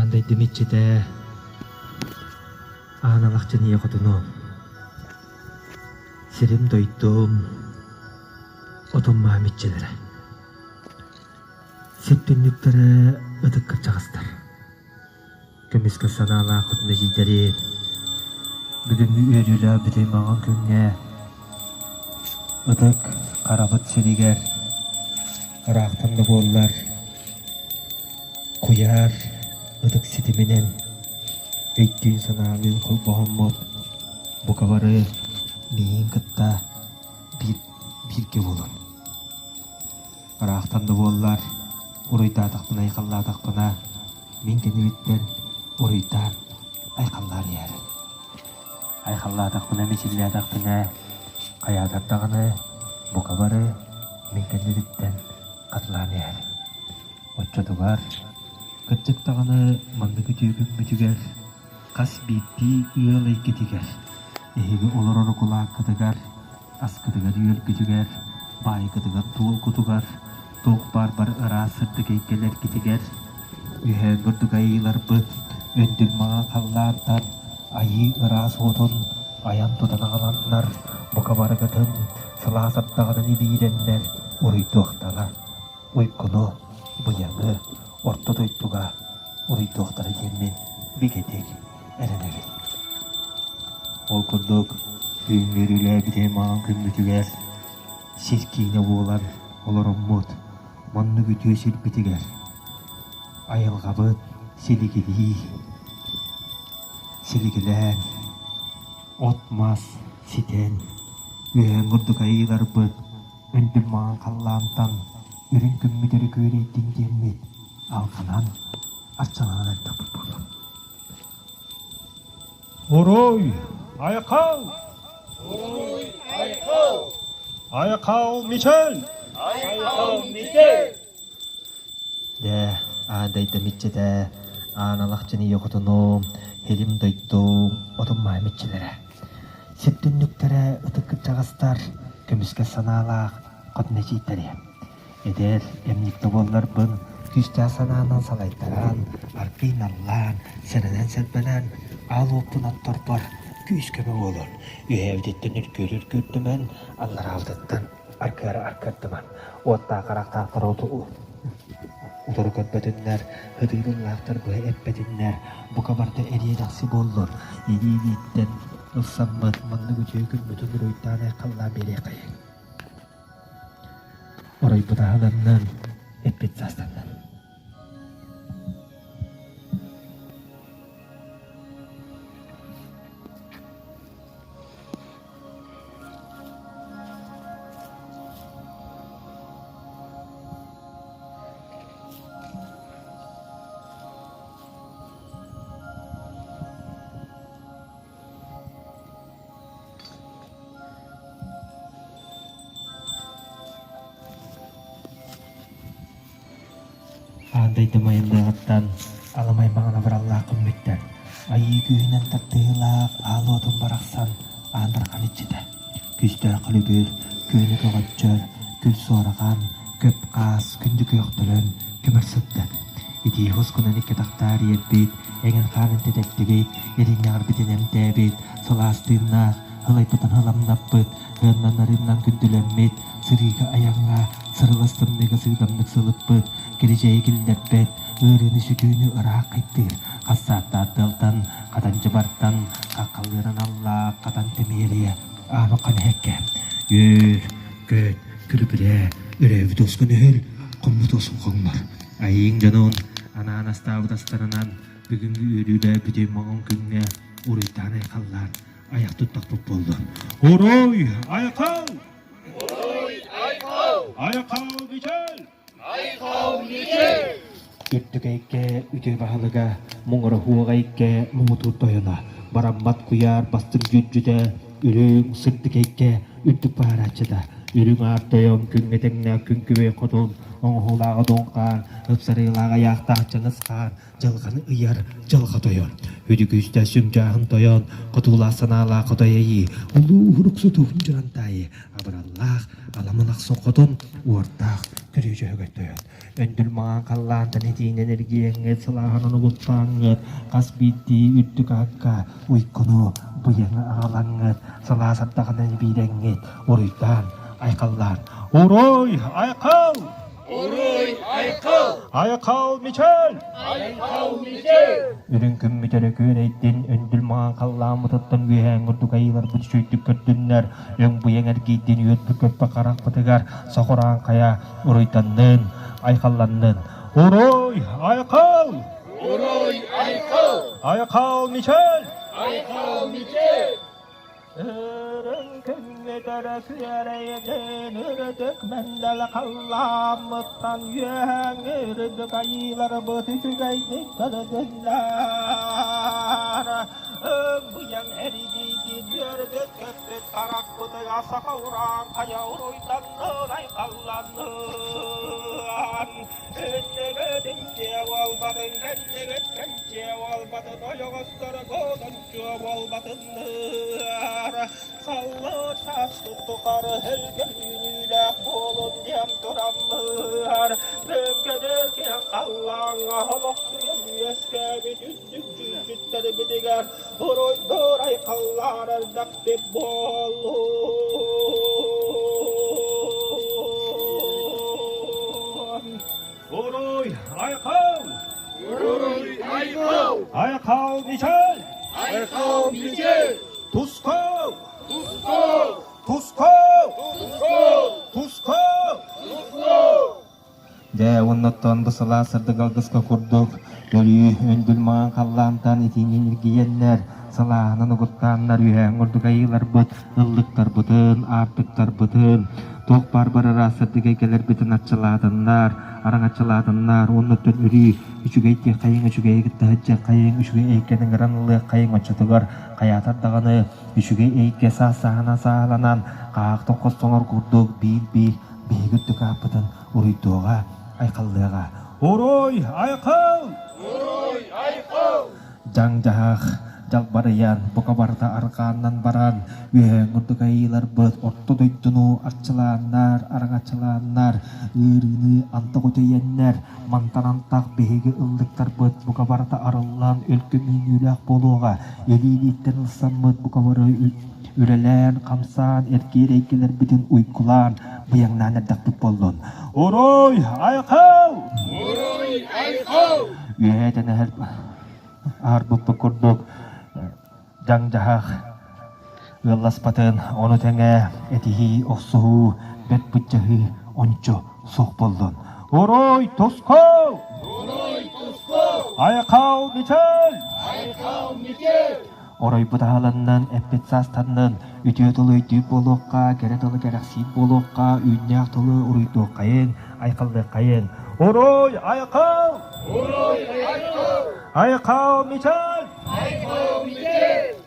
Андай демеччеде аналакчыны якотуну сирим дойдум отон маамитчелери септенниктери ыдыккыр чагыстар көмүскө санаалаа кутнежидери бүгүнгү үйрүлө бүтөймаган күнгө ыдык карабыт сиригер ырактанды боллар куяр ыдык сити менен өйттүүн санаалын колбогонмот букабары миин кытта бирге болор ырактанды боллар уруйтаатакпына айкаллаатакпына мен кенебиттен уруйтаан айкаллаар ээр айкаллаатакпына мисиллиатакпына каятаттаганы букабары мен кенебиттен катылаан ээр оччотугар кытчыктаганы манны күтүүгүн бүтүгер кас биитти ыалай кетигер эһиги олорору кулаак кытыгар аскытыгар үйөл күтүгер бай кытыгар туул кутугар тоок бар ыраа сырды кейкелер китигер үһөөн бурдук айыларбыт өндүрмага каллаартан айы ыраа соотун аян тутанагаланнар букабарыгытын сылаасаттаганын ибииреннер уруйтуактага уйкуну буяны ортодойтуга уруйтуактара жеммен бигетек эренегит ол курдук үйүңөрүлө битемаган күнбүтүгер сиркийне буулар олороммут монну күтүө сирбитигер айылгабыт силигилээн отмас ситен үһөөн курдук айыларбыт өндүрмаган каллаантан үрүн күммүтөрү күөрейттин жеммит алканан арчаланан айтаппыт болду. Орой, Айкал! Ой, Айкал! Айкал Мичел! Айкал Мичел! Дэ аадайда митчеде аналакчыны якотуну хелим дойду отон маамитчелери септүннүктере ытыккыр чагастар көмүскө санаалаак котнежииттери эдер эмникте болларбын күстэ санаанан салайттаран аркыйналлаан сененен сербенен ал оптун атторбор күүскөмө болор үһэбититтен үркөөрүркүрдүмөн аллар алдыттан аркардыман уотта карактаактар утуру көрбөтүннер ыдыырылаактар быа эппетиннер букабарда эриедаксы боллор ириибиттен ылсаммыт манны күчөөгүн бүтүн уруйттаан айкаллаа берекай оройбутааланнан эппет састаннан Андайды майындагаттан аламай маңына бараллаа кыммиттен айы күйүнен таттыылаак аалуотун бараксан аандарган ичиде күстөр кылүгүр күүнү көгөччөр күл соораган көп каас күндү көктөлөн көмөрсөттөр ити хускунан икке тактаар иербит эңин каанын тетектигит эриннягар битинем дээбит солаастыыннаах ылайпытан ыламнаппыт ыаннанарыннан күндүлэммит сырыыга аяңга сырыластымныга сыыдамнык сылыппыт кирижеи киллербет ыырыны сүтүүнү ыраа кыйттыр кассааттааттыалтан катанчы бартан каккалыыран аллаа катан темиерие аануккан хекке үөр көт күлүбүле өрөөбүт оскунүһүл коммут осунгоңнор айыың жануун анаанастаабытастарынан бүгүнгү үрүлө бүтөймаган күнгө уруйтаан айкаллаан аяк туттакпыт болду. Орой, Айкал! Ой, Айкал! Айкал Мичел! Айкал Мичел! Үттүгейке үтү баалыга муңара хуагайке мумуту тоyona бараммат куяр бастыр жүджүдө үрүң сырдыкейке үттүк баарачыда үрүң артойон күнгетеңне күнкүбей котун оңхулага доңкаан ыпсарыылага яактаачыңыскаан жалганы ыяр жалга тоyon үдүкүстө сүмжаахын тоyon котуулаа санаалаа котояйы улуу хуруксутуун журантайы абыраллаах аламалак сокотун уортаах 그리저거든 엔들마 갈란다니 디네르기에 슬라하는 것방get kasbiti uttukaka uikunu buyang alanget salasattakana bidengit uritan aikallan 오로이 아야카우 오로이 아이카우 아야카우 미첼 아이카우 미첼 Ürün kümmütere köyreittin öndül mağa kallamı tuttan gühen urdu kayılar bu çöydük köttünler ön bu yenger giytin yöt bu köppe karak batıgar sokuran kaya uruytannın aykallanın 오로이 아야카우 오로이 아이카우 아야카우 미첼 아이카우 미첼 Ürün kümmütere köyreittin ürdük mendel kallamıttan gühen ürdü kayılar bu çöydük köttünler bu yang erigidin yördük köppe karak batıgar sokuran kaya uruytannın aykallanın Ennegetin cevalmadın, ennegetin cevalmadın, oyağızları kodun cevalmadınlar. Sallı sas tuttukları helgen günüyle bolun diyem duranlar. Böngedeki kallan halak suyan yeske bütündük cücütleri bidiger. Duruy duray kallar erdak dip bolun. 오로이 아야카우 오로이 아이카우 아야카우 미첼 아이카우 미첼 두스카우 두스코우 두스카우 두스코우 두스카우 두스코우 Де онноттон бысыла сырдыгалгыска курдук, өлі өндүл маң қаллантан итинен иргиеннер, сылағынан ұғыттаннар үйәң ұрдығайылар бұт, ыллықтар бұтын, артықтар бұтын, тоқ барбарара сырдыгай келер бітін атчыладыннар, араң атчыладыннар, онноттон үрі, үшігейте қайың үшігей гіттәхітче қайың үшігей әйкенің ғыранылы қайың отчытығыр, қаятардағаны үшігей әйке сағана сағаланан, қақтың қостоңар курдук, бейгіттік апытын ұрыйтуға, айқалдыға. 오로이 아야카우 오로이 아이카우 Jang-jahak, jalbarayan, bukabarta arkanan baran, weheng urdugailar bet, orto doitunu, arcelanar, arang arcelanar, irini antakojayannar, mantan-antak behege ildiktar bet, bukabarta arallan, ülkümin yulak boluğa, elilitten ılsan bet, bukabara ürelen, kamsan, erkir-eykeler bitin uykulan, buyang nanerdak bollon. 오로이 아야카우 오로이 아이카우 Weheten arbuk pekurduk, jang-jahak, gelas paten, onu tenge, etihi osuhu, bet pucahi, onco, sok bollon. 오로이 두스카우 오로이 두스코우 아야카우 미첼 아이카우 미첼 Oroy putahalannan, epet sastannan, ütüye tolu ütü bolokka, kere tolu kereksi bolokka, ünyak tolu uruytu kayeng, aykallı kayeng. 오로이 아야카우 오로이 아이카우 아야카우 미첼 아이카우 미첼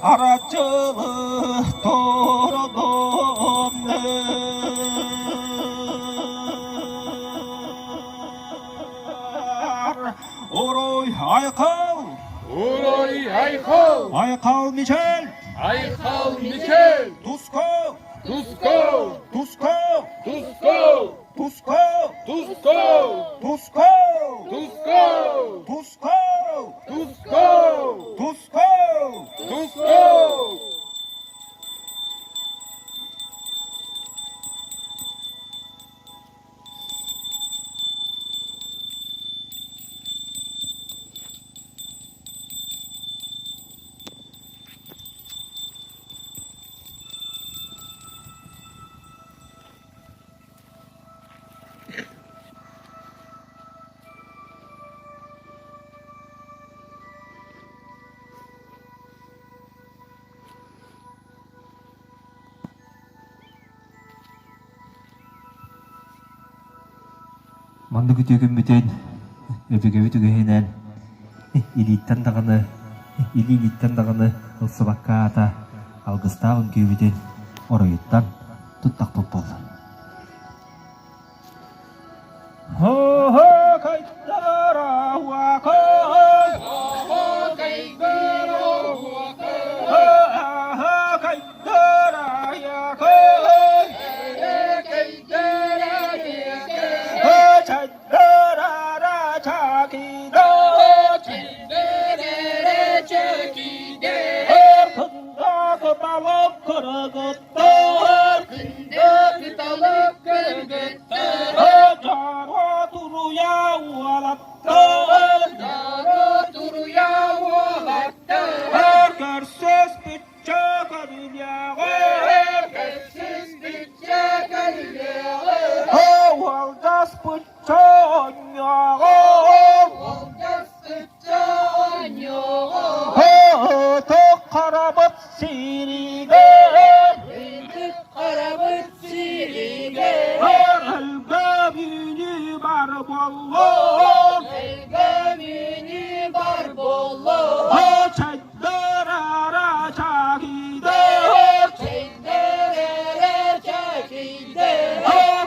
Aracılı torunum Oroy Aykal 오로이 아이카우 아야카우 미첼 아이카우 미첼 두스카우 두스코우 Tusko, Tusko, Tusko, Tusko, Tusko, Tusko, Tusko, Tusko, Tusko. Tusko. Mandu tügün bütün öbüge tügühinen ilitten dağını ilitten dağını ılsıbakka ata algыстağın kübüdün orayıttan tuttak popol. Ho ho kaitara huakoi. Ho kaitara huakoi. Ho ho kaitara yakoi. Kaitara yakoi. Ho chadara ra chakido. Chindere chakide. Ho kunda katalok karagatto. Kında kıtalık kırgıttı. Ho jara turuya ualatto. Dara duruya valattı. Kerses bitçe kadilyağı. Kersiz bütçe kalyağı. Ho valdas bitçe onyağı. Oldas bütçe onyoğu. Ho tok karabat sirige. Bildik karabıt sirige. Elgamini barbollar. Elgamini barbollu. Çaydara çakide. Çenderere çekildi.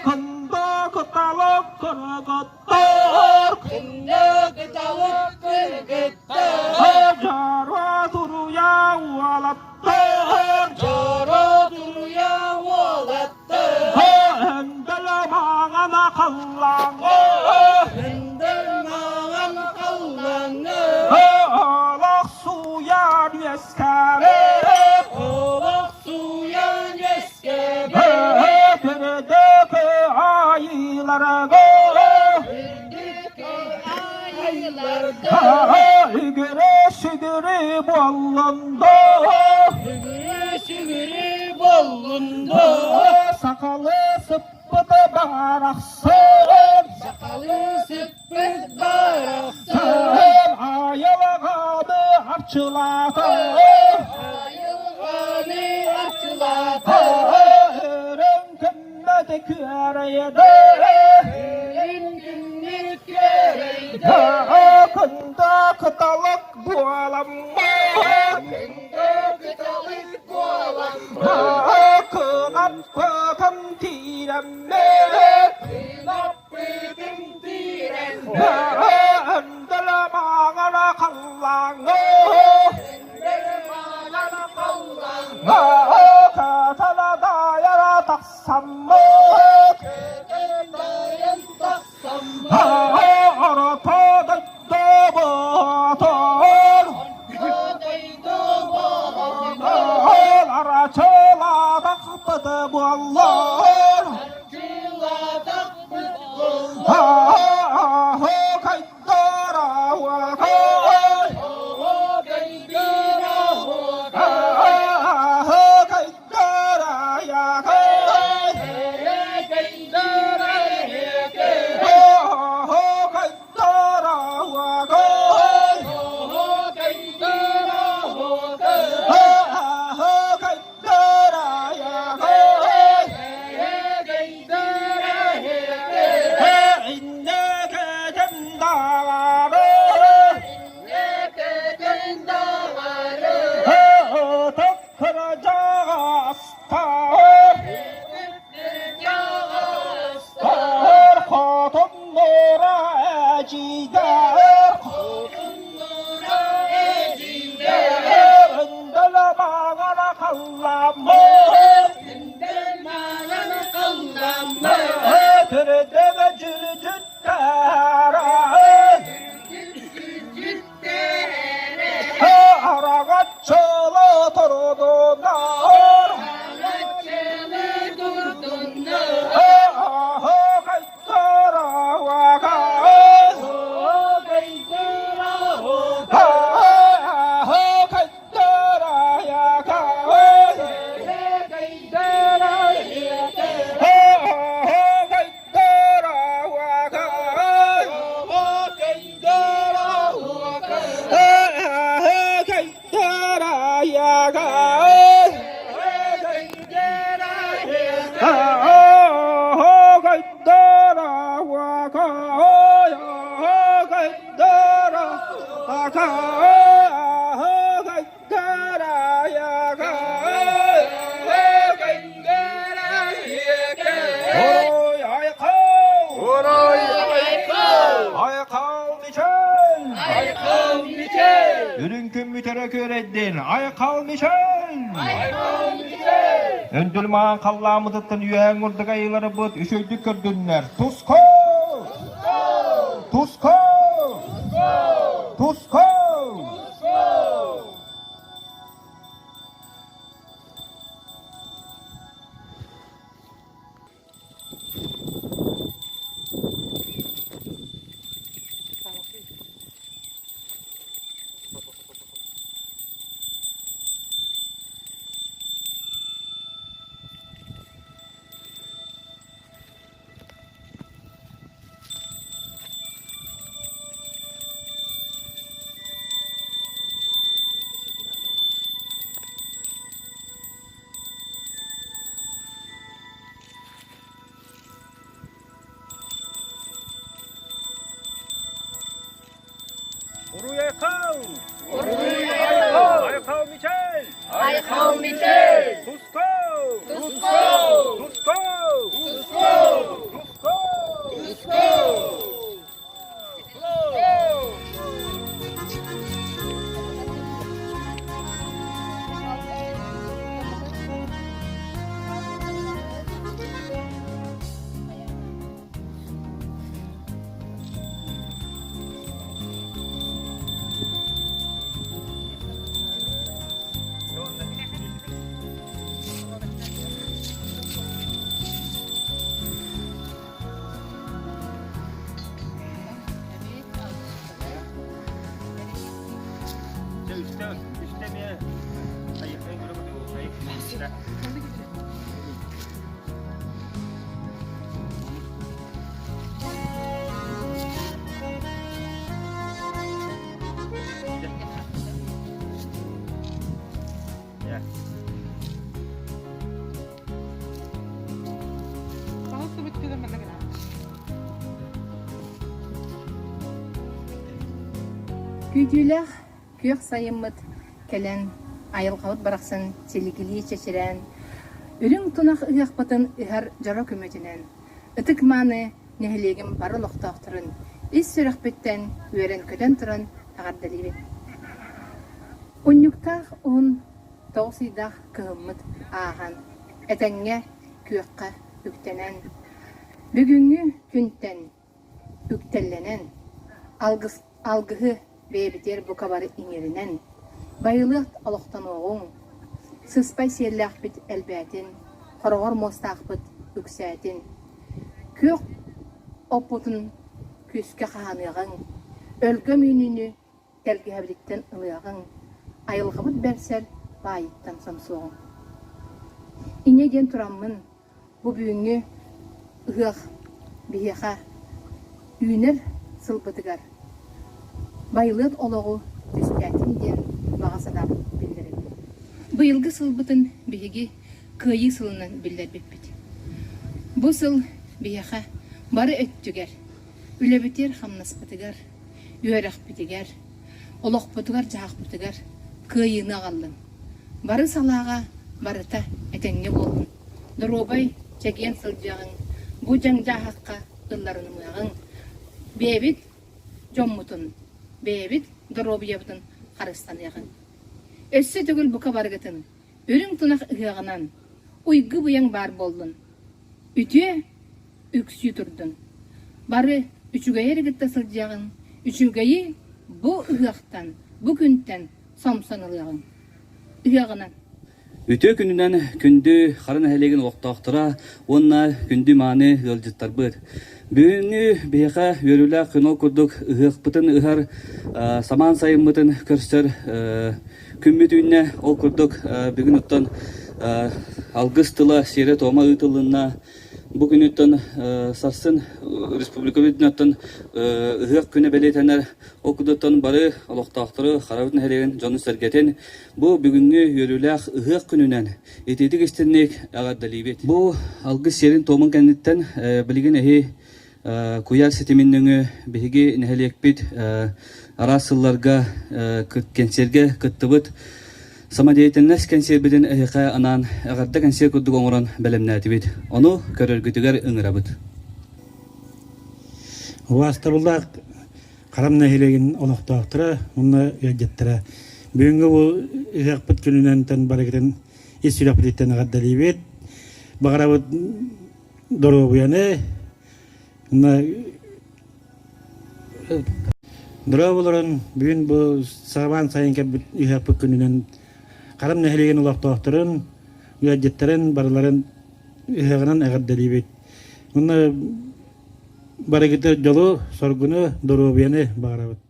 Kında kıtalık kırgıttır. Kında kıtalık kırgıttı. Jara duruya ualattır. Cara duruya valattı. Endel mağana kallanı. Hındır mağan kallanı. Alak suya yeskere. Olak suya neskebe. Derdeki ayılara Bildik aylarda. İgire şigiri bollunda. Şügürü şügürü bollunda. Sakalı sıppıdı baraksın. Sakalı sıppıt baraksın. Ayılgadı harçılatın. Ayılganı açıladı. Örün kümmedi küreydi. Ölüm günlük göreydi. Kında kıtalık bualanma. Kında kıtalık boğalanma. Kınap kıtım tiremme. Kıymak büyüdüm direnme. Endel mağana kallanı. Benim ağana kallanma. Katala dayara taksamı. Kötü dayan taksam mı? Ortada dobatar. Kodaydı bağlamda. Araçıla takpıdı bollar. Çığladak mutlu. Kaydara vakay. Oho gaydira hoga. Kaydara yakay. Ere gaydira hege. Kaydara vakay. Oho gaydira hoga. Kaydara yakay. Ere gaydira hege. İnneke cendavarı. Neke dendavarı. Tıkkıracağı astar. Her hatun nura ecidar. Endel mağana kallamı. gaydara waka ya gaydara aka gaydara ya gaydara Oroy ay kav Michel Ürün kümmütere köreddin ay kav Michel Öndülman kallamıdıttın yüğen urdık ayıları bıt üşüldük kördünler Tusko Tusko Tusko Uruya kav Ay kav Michel Ay kav Michel Tusko Tusko Tusko Tusko Tusko İstemiyor. Hayır, ben görmedim. Hayır. Күдүлэх күйөх сайыммыт кэлэн айылхабыт барахсын селикилии чечерен үрүң тунах ыахпатын ыхар жара көмөтүнен ытык мааны нехилегим бары лохтоохтурун ис сүрөхпүттен үөрен көтөн туран тагардалибит уннуктаах уун тоосыйдаах кыһыммыт аахан этэҥҥэ күйөххэ үктэнэн бүгүҥҥү күнтэн үктэллэнэн алгыһы бэбитер бу кабары иңеринен байылыат олохтон оҕуҥ сыспай сиэллээхпит элбээтин хорогор мостаахпыт үксээтин күйөх оппутун күскэ хааныаҕың өлгө мүүнүнү телгиһэбилиттэн ылыаҕың айылҕабыт бэрсэр баайыттан самсуоҕуҥ ине диэн тураммын бу бүгүҥҥү ыһыах биһиэхэ үүнэр сылбытыгар байылыат олоҕу түстээттин диэн баҕасадаап билдирим. Быйылгы сылбытын биһиги кыайыы сылынан билдербиппит. Бу сыл биэхэ бары өттүгэр, үлөбүтер хамнаспытыгар, үөрахпытыгар, олохпутугар жаахпытыгар кыайыыны аҕаллын. Бары салаага барыта этэҥҥэ буоллун. Доробай чэгиэн сылдьааҕың, бу жаңжаахакка ылларынымыаҕың, бэбит жоммутун, бэбит доробуйабытын харыстаныаҕың. Өссө түгүл бука баргытын, үрүң тунах ыһыаҕынан, уйгы буяң бар болдун. Үтүө үксүү турдун. Бары үчүгэйэ ригитта сылдьааҕың, үчүгэйи бу ыһыахтан, бу күнтен сомсонылыаҕың. Ыһыаҕынан. Үтө күнүнен күндү харын хелеген оқтақтыра, онна күндү мааны ылжыттарбыт. Бүгүнү бейха өрүлä кыно курдук ыһыахпытын ыһар саман сайыммытын көрсөр күммүтүүнне ол курдук бүгүн оттон алгыс тыла сире тома ытылына Bugünütten sarsın Respublika bütünütten ıhık güne belirtenler okudutan barı aloqtaqtırı xarabıtın helegen canı sergeten bu bugünkü yörülək ıhık gününen etedik istinlik ağardalibet. Bu algı serin tomun kenditten bilgin ehi kuyar setiminlüğü bihigi neheliyekbit arasıllarga kenserge kıttıbıt Samadiyetennäs kenserbidin ehiqa anan agarda kenser kudduk oңорон белемнәтибит. Onu көрөргүтүгөр ыңырабыт. Вастабыллак карамна хелеген олоктоктора, муна яжеттера. Бүгүнгү бу ыгакпыт күнүнөн тан барагытын исүлапыттан агадалибет. Багарабыт доробуяны. Муна доробуларын бүгүн бу сабан сайынка ыгакпыт күнүнөн Karam nehligen ulaqtoqtırın, üyadjetlerin barıların üheğinin ağaddalibet. Bunlar barakıtı jolu sorgunu dorobiyani bağırabıt.